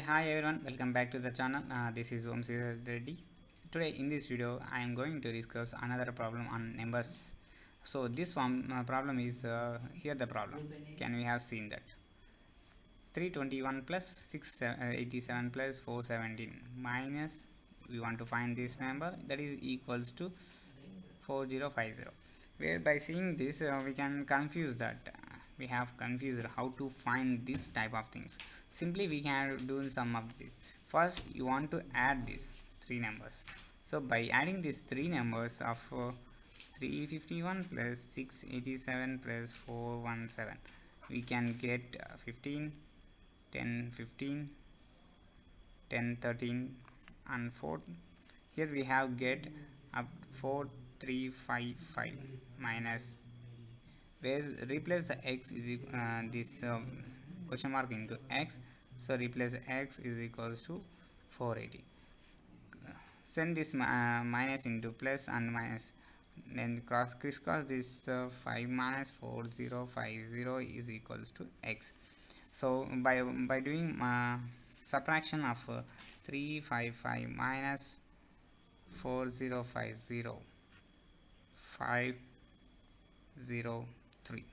Hi everyone, welcome back to the channel. This is Reddy. Today in this video I am going to discuss another problem on numbers. So this one problem is here the problem. Can we have seen that 321 plus 687 plus 417 minus, we want to find this number, that is equals to 4050. Where by seeing this we can confuse that. We have confused how to find this type of things. Simply we can do some of this. First you want to add these three numbers. So by adding these three numbers of 351 plus 687 plus 417, we can get 15, 10, 15, 10, 13 and 4. Here we have get up 4355 minus, where replace the x is this question mark into x, so replace x is equals to 480. Send this minus into plus and minus, then crisscross this 5 minus 4050 is equals to x. So by doing subtraction of 355 minus 4050 503,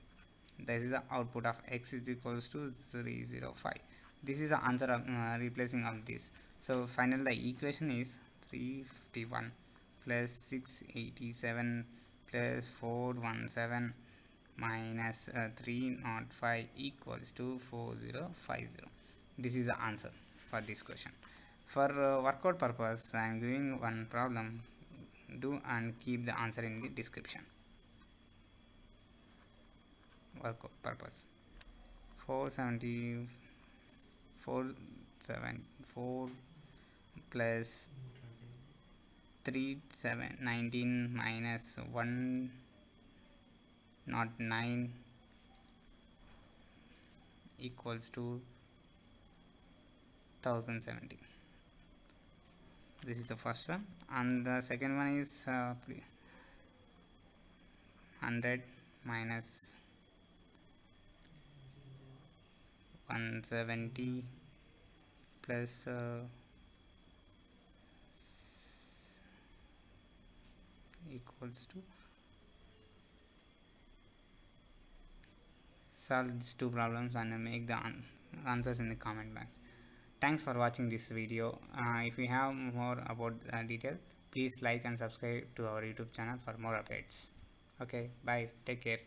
this is the output of x is equals to 305. This is the answer of replacing of this. So finally the equation is 351 plus 687 plus 417 minus 305 equals to 4050. This is the answer for this question. For workout purpose I am giving one problem. Do and keep the answer in the description. Workout purpose 474 plus 3719 minus 109 equals to 1070. This is the first one, and the second one is 100 minus 170 plus equals to. Solve these two problems and make the answers in the comment box. Thanks for watching this video. If you have more about detail, please like and subscribe to our YouTube channel for more updates. Okay, bye, take care.